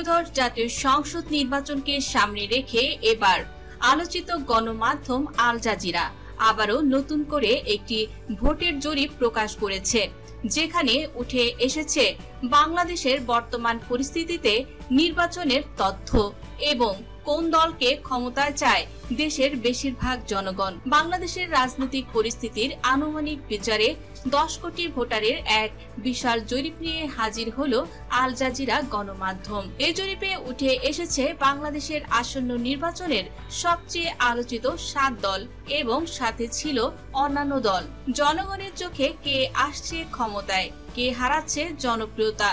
ত্রয়োদশ জাতীয় সংসদ নির্বাচনকে সামনে রেখে এবার আলোচিত গণমাধ্যম আল জাজিরা আবারও নতুন করে একটি ভোটের জরিপ প্রকাশ করেছে, যেখানে উঠে এসেছে বাংলাদেশের বর্তমান পরিস্থিতিতে নির্বাচনের তথ্য এবং কোন দলকে ক্ষমতায় চায় দেশের বেশিরভাগ জনগণ। বাংলাদেশের রাজনৈতিক পরিস্থিতির আনুমানিক বিচারে 10 কোটি ভোটারের এক বিশাল জরিপ নিয়ে হাজির হলো আল জাজিরা গণমাধ্যম। এই জরিপে উঠে এসেছে বাংলাদেশের আসন্ন নির্বাচনের সবচেয়ে আলোচিত 7 দল এবং সাথে ছিল অন্যান্য দল। জনগণের চোখে কে আসছে ক্ষমতায়, কে হারাচ্ছে জনপ্রিয়তা,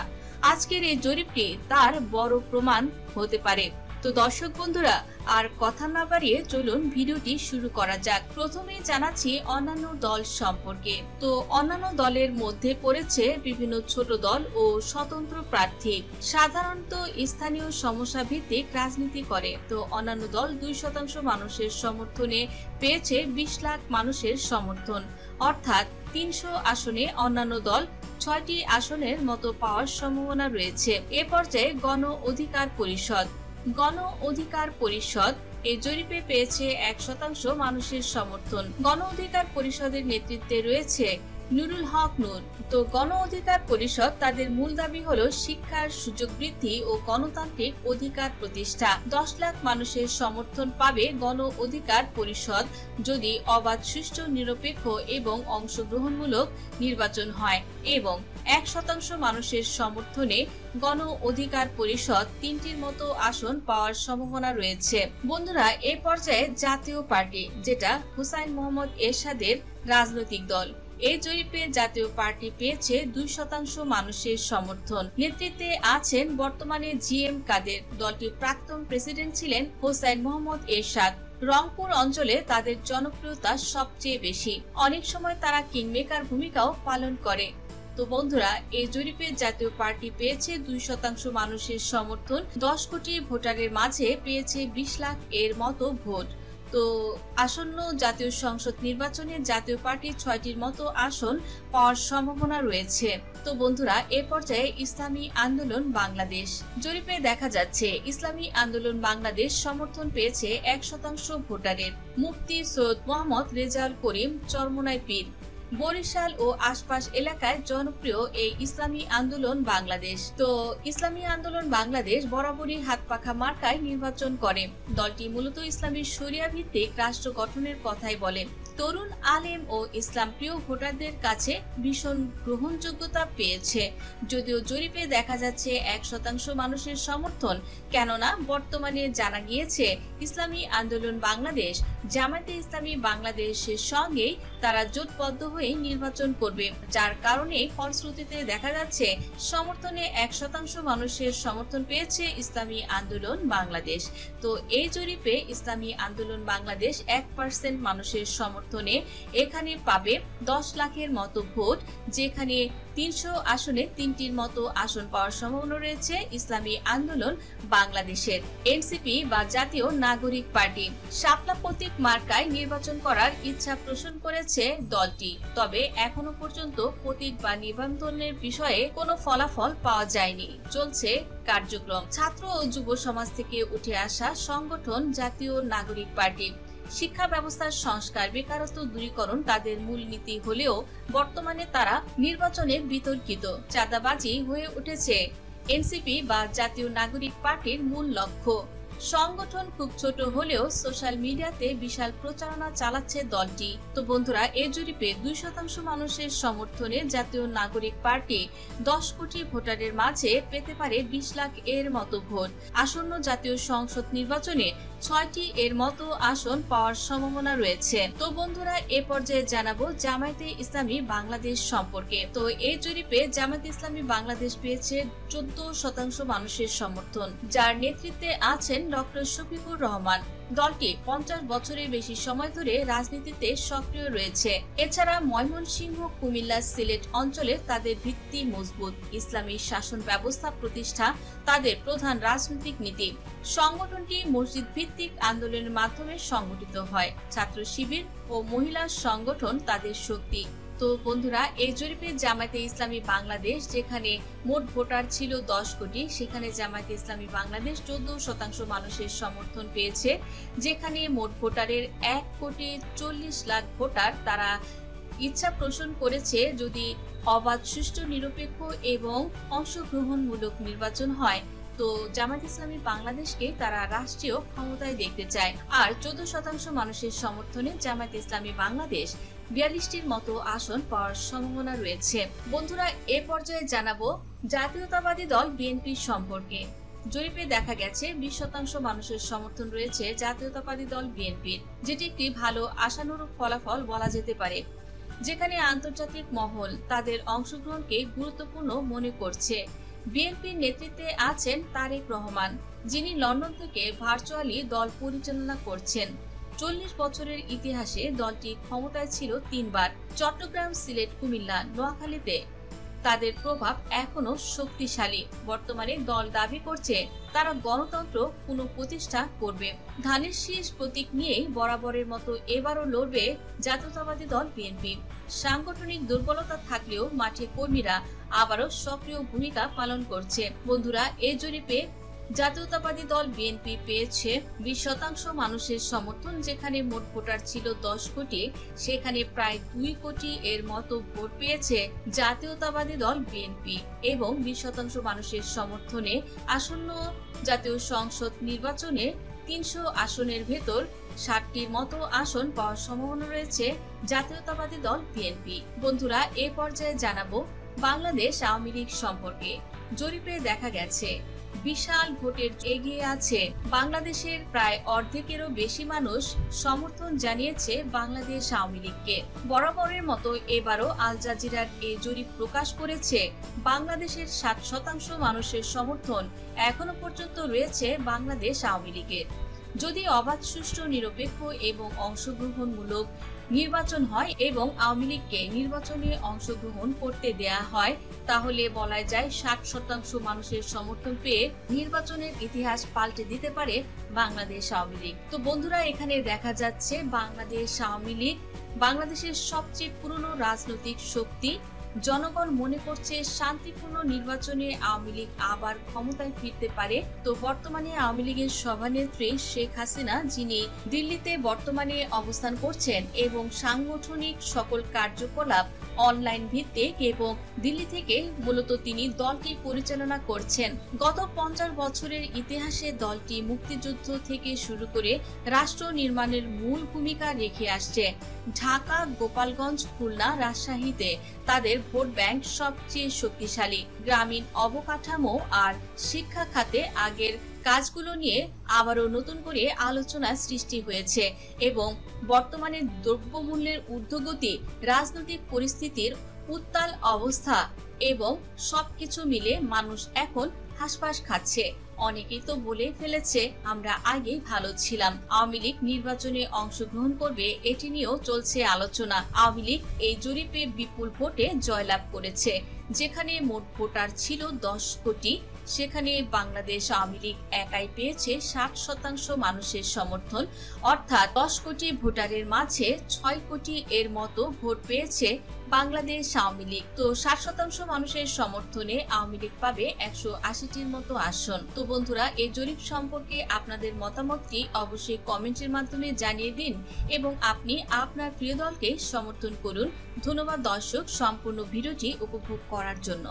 আজকের এই জরিপটি তার বড় প্রমাণ হতে পারে। তো দর্শক বন্ধুরা, আর কথা না বাড়িয়ে চলুন ভিডিওটি শুরু করা যাক। প্রথমে জানাচ্ছি অন্যান্য দল সম্পর্কে। তো অন্যান্য দলের মধ্যে পড়েছে বিভিন্ন ছোট দল ও স্বতন্ত্র প্রার্থী, সাধারণত স্থানীয় সমস্যা ভিত্তিক রাজনীতি করে। তো অন্যান্য দল 2% মানুষের সমর্থনে পেয়েছে 20 লাখ মানুষের সমর্থন, অর্থাৎ 300 আসনে অন্যান্য দল 6টি আসনের মতো পাওয়ার সম্ভাবনা রয়েছে। এ পর্যায়ে গণ অধিকার পরিষদ এই জরিপে পেয়েছে 1% মানুষের সমর্থন। গণ অধিকার পরিষদের নেতৃত্বে রয়েছে নুরুল হক নূর। তো গণ অধিকার পরিষদ তাদের মূল দাবি হলো শিক্ষার সুযোগ বৃদ্ধি ও গণতান্ত্রিক অধিকার প্রতিষ্ঠা। 10 লাখ মানুষের সমর্থন পাবে গণ অধিকার পরিষদ যদি অবাধ, সুষ্ঠু, নিরপেক্ষ এবং অংশগ্রহণমূলক নির্বাচন হয়, এবং 1% মানুষের সমর্থনে গণ অধিকার পরিষদ 3টির মতো আসন পাওয়ার সম্ভাবনা রয়েছে। বন্ধুরা, এই পর্যায়ে জাতীয় পার্টি, যেটা হুসাইন মোহাম্মদ এরশাদের রাজনৈতিক দল, এই জরিপে জাতীয় পার্টি পেয়েছে 2% মানুষের সমর্থন। নেতৃত্বে আছেন বর্তমানে জিএম কাদের। দলটির প্রাক্তন প্রেসিডেন্ট ছিলেন হুসাইন মোহাম্মদ এরশাদ। রংপুর অঞ্চলে তাদের জনপ্রিয়তা সবচেয়ে বেশি, অনেক সময় তারা কিংমেকার ভূমিকাও পালন করে। তো বন্ধুরা, এই জরিপে জাতীয় পার্টি পেয়েছে 2% মানুষের সমর্থন, 10 কোটি ভোটারের মাঝে পেয়েছে 20 লাখ এর মতো ভোট। তো আসন্ন জাতীয় সংসদ নির্বাচনে জাতীয় পার্টি 6টির মতো আসন পাওয়ার সম্ভাবনা রয়েছে। তো বন্ধুরা, এ পর্যায়ে ইসলামী আন্দোলন বাংলাদেশ জরিপে দেখা যাচ্ছে ইসলামী আন্দোলন বাংলাদেশ সমর্থন পেয়েছে 1% ভোটারের। মুফতি সৈয়দ মোহাম্মদ রেজাউল করিম চরমোনাই পীর। বরিশাল ও আশপাশ এলাকায় জনপ্রিয় এই ইসলামী আন্দোলন বাংলাদেশ। তো ইসলামী আন্দোলন বাংলাদেশ বরাবরই হাতপাখা মার্কায় নির্বাচন করে। দলটি মূলত ইসলামী শরিয়া ভিত্তিক রাষ্ট্র গঠনের কথাই বলে। তরুণ, আলেম ও ইসলাম প্রিয় ভোটারদের কাছে ভীষণ গ্রহণযোগ্যতা পেয়েছে। যদিও জরিপে দেখা যাচ্ছে 1% মানুষের সমর্থন, কেননা বর্তমানে জানা গিয়েছে ইসলামী আন্দোলন বাংলাদেশ জামায়াতে ইসলামী বাংলাদেশের সঙ্গেই তারা জোটবদ্ধ হয়ে নির্বাচন করবে, যার কারণে ফলশ্রুতিতে দেখা যাচ্ছে সমর্থনে 1% মানুষের সমর্থন পেয়েছে ইসলামী আন্দোলন বাংলাদেশ। তো এই জরিপে ইসলামী আন্দোলন বাংলাদেশ 1% মানুষের সমর্থনে এখানে পাবে 10 লাখের মতো ভোট, যেখানে 300 আসনে 3টির মতো আসন পাওয়ার সম্ভাবনা রয়েছে ইসলামী আন্দোলন বাংলাদেশের। এনসিপি বা জাতীয় নাগরিক পার্টি শাপলা প্রতীক মার্কায় নির্বাচন করার ইচ্ছা পোষণ করেছে দলটি, তবে এখনো পর্যন্ত প্রতীক বা নিবন্ধনের বিষয়ে কোনো ফলাফল পাওয়া যায়নি। চলছে কার্যক্রম। ছাত্র ও যুব সমাজ থেকে উঠে আসা সংগঠন জাতীয় নাগরিক পার্টি। শিক্ষা ব্যবস্থার সংস্কার, বেকারত্ব দূরীকরণ তাদের মূলনীতি হলেও বর্তমানে তারা নির্বাচনে বিতর্কিত। চাঁদাবাজি হয়ে উঠেছে এনসিপি বা জাতীয় নাগরিক পার্টির মূল লক্ষ্য। সংগঠন খুব ছোট হলেও সোশ্যাল মিডিয়াতে বিশাল প্রচারণা চালাচ্ছে দলটি। তো বন্ধুরা, এই জরিপে 2% মানুষের সমর্থনে জাতীয় নাগরিক পার্টি 10 কোটি ভোটারের মাঝে পেতে পারে 20 লাখ এর মতো ভোট। আসন্ন জাতীয় সংসদ নির্বাচনে 6টি এর মতো আসন পাওয়ার সম্ভাবনা রয়েছে। তো বন্ধুরা, এ পর্যায়ে জানাবো জামায়াতে ইসলামী বাংলাদেশ সম্পর্কে। তো এই জরিপে জামায়াতে ইসলামী বাংলাদেশ পেয়েছে 14% মানুষের সমর্থন, যার নেতৃত্বে আছেন ডক্টর শফিকুর রহমান। দলটি 50 বছরের বেশি সময় ধরে রাজনীতিতে সক্রিয় রয়েছে। এছাড়া ময়মনসিংহ, কুমিল্লা, সিলেট অঞ্চলে তাদের ভিত্তি মজবুত। ইসলামী শাসন ব্যবস্থা প্রতিষ্ঠা তাদের প্রধান রাজনৈতিক নীতি। সংগঠনটি মসজিদ ভিত্তিক আন্দোলনের মাধ্যমে সংগঠিত হয়। ছাত্র শিবির ও মহিলা সংগঠন তাদের শক্তি। তো বন্ধুরা, এই জরিপে জামায়াতে ইসলামী বাংলাদেশ যেখানে মোট ভোটার ছিল 10 কোটি, সেখানে জামায়াতে ইসলামী বাংলাদেশ 14% মানুষের সমর্থন পেয়েছে। যেখানে মোট ভোটারের 1,40,00,000 ভোটার তারা ইচ্ছা পোষণ করেছে যদি অবাধ, সুষ্ঠু, নিরপেক্ষ এবং অংশগ্রহণমূলক নির্বাচন হয়, তো জামায়াত ইসলামী বাংলাদেশকে তারা রাষ্ট্রীয় ক্ষমতায় দেখতে চায়। আর 14% মানুষের সমর্থনে জামায়াত ইসলামী বাংলাদেশ 42টির মতো আসন পাওয়ার সম্ভাবনা রয়েছে। বন্ধুরা, এ পর্যায়ে জানাবো জাতীয়তাবাদী দল বিএনপির সম্পর্কে। জরিপে দেখা গেছে 20% মানুষের সমর্থন রয়েছে জাতীয়তাবাদী দল বিএনপির, যেটি একটি ভালো আশানুরূপ ফলাফল বলা যেতে পারে। যেখানে আন্তর্জাতিক মহল তাদের অংশগ্রহণকে গুরুত্বপূর্ণ মনে করছে। বিএনপির নেতৃত্বে আছেন তারেক রহমান, যিনি লন্ডন থেকে ভার্চুয়ালি দল পরিচালনা করছেন। 40 বছরের ইতিহাসে দলটি ক্ষমতায় ছিল 3 বার। চট্টগ্রাম, সিলেট, কুমিল্লা, নোয়াখালীতে তাদের প্রভাব এখনো শক্তিশালী। বর্তমানে দল দাবি করছে তারা গণতন্ত্র পুনঃপ্রতিষ্ঠা করবে। ধানের শীষ প্রতীক নিয়েই বরাবরের মতো এবারও লড়বে জাতীয়তাবাদী দল বিএনপি। সাংগঠনিক দুর্বলতা থাকলেও মাঠে কর্মীরা আবারও সক্রিয় ভূমিকা পালন করছে। বন্ধুরা, এই জরিপে জাতীয়তাবাদী দল বিএনপি পেয়েছে 20% মানুষের সমর্থন। যেখানে মোট ভোটার ছিল 10 কোটি, সেখানে প্রায় 2 কোটি এর মতো ভোট পেয়েছে জাতীয়তাবাদী দল বিএনপি এবং 20% মানুষের সমর্থনে আসন্ন জাতীয় সংসদ নির্বাচনে 300 আসনের ভেতর 60টির মতো আসন পাওয়ার সম্ভাবনা রয়েছে জাতীয়তাবাদী দল বিএনপি। বন্ধুরা, এ পর্যায়ে জানাবো বাংলাদেশ আওয়ামী লীগ সম্পর্কে। জরিপে দেখা গেছে বিশাল ভোটের এগিয়ে আছে বাংলাদেশের প্রায় অর্ধেকেরও বেশি মানুষ সমর্থন জানিয়েছে বাংলাদেশ আওয়ামী লীগকে। বরাবরের মতো এবারও আল জাজিরার এই জরিপ প্রকাশ করেছে বাংলাদেশের 60% মানুষের সমর্থন এখনো পর্যন্ত রয়েছে বাংলাদেশ আওয়ামী লীগের। যদি অবাধ, সুষ্ঠু, নিরপেক্ষ এবং অংশগ্রহণমূলক নির্বাচন হয় এবং আওয়ামী লীগকে নির্বাচনে অংশগ্রহণ করতে দেয়া হয়, তাহলে বলা যায় 60% মানুষের সমর্থন পেয়ে নির্বাচনের ইতিহাস পাল্টে দিতে পারে বাংলাদেশ আওয়ামী লীগ। তো বন্ধুরা, এখানে দেখা যাচ্ছে বাংলাদেশ আওয়ামী লীগ বাংলাদেশের সবচেয়ে পুরনো রাজনৈতিক শক্তি। জনগণ মনে করছে শান্তিপূর্ণ নির্বাচনে আওয়ামী লীগ আবার ক্ষমতায় ফিরতে পারে। তো বর্তমানে আওয়ামী লীগের সভানেত্রী শেখ হাসিনা, যিনি দিল্লিতে বর্তমানে অবস্থান করছেন এবং সাংগঠনিক সকল কার্যকলাপ অনলাইন ভিত্তিক এবং দিল্লি থেকে মূলত তিনি দলটি পরিচালনা করছেন। গত 50 বছরের ইতিহাসে দলটি মুক্তিযুদ্ধ থেকে শুরু করে রাষ্ট্র নির্মাণের মূল ভূমিকা রেখে আসছে। ঢাকা, গোপালগঞ্জ, খুলনা, রাজশাহীতে তাদের ভোট ব্যাংক সবচেয়ে শক্তিশালী। গ্রামীণ অবকাঠামো আর শিক্ষা খাতে আগের কাজগুলো নিয়ে আবারও নতুন করে আলোচনা সৃষ্টি হয়েছে এবং বর্তমানে দ্রব্যমূল্যের ঊর্ধ্বগতি, রাজনৈতিক পরিস্থিতির উত্তাল অবস্থা এবং সবকিছু মিলে মানুষ এখন হাসপাস খাচ্ছে। অনেকেই তো বলে ফেলেছে আমরা আগেই ভালো ছিলাম। আওয়ামী লীগ নির্বাচনে অংশগ্রহণ করবে, এটি নিয়েও চলছে আলোচনা। আওয়ামী লীগ এই জরিপে বিপুল ভোটে জয়লাভ করেছে। যেখানে মোট ভোটার ছিল 10 কোটি, সেখানে বাংলাদেশ আওয়ামী লীগ একাই পেয়েছে 60% মানুষের সমর্থন, অর্থাৎ 10 কোটি ভোটারের মাঝে 6 কোটি এর মতো ভোট পেয়েছে বাংলাদেশ আওয়ামী লীগ। তো 60% মানুষের সমর্থনে আওয়ামী লীগ পাবে 180টির মতো আসন। তো বন্ধুরা, এই জরিপ সম্পর্কে আপনাদের মতামতটি অবশ্যই কমেন্টের মাধ্যমে জানিয়ে দিন এবং আপনি আপনার প্রিয় দলকে সমর্থন করুন। ধন্যবাদ দর্শক, সম্পূর্ণ ভিডিওটি উপভোগ করার জন্য।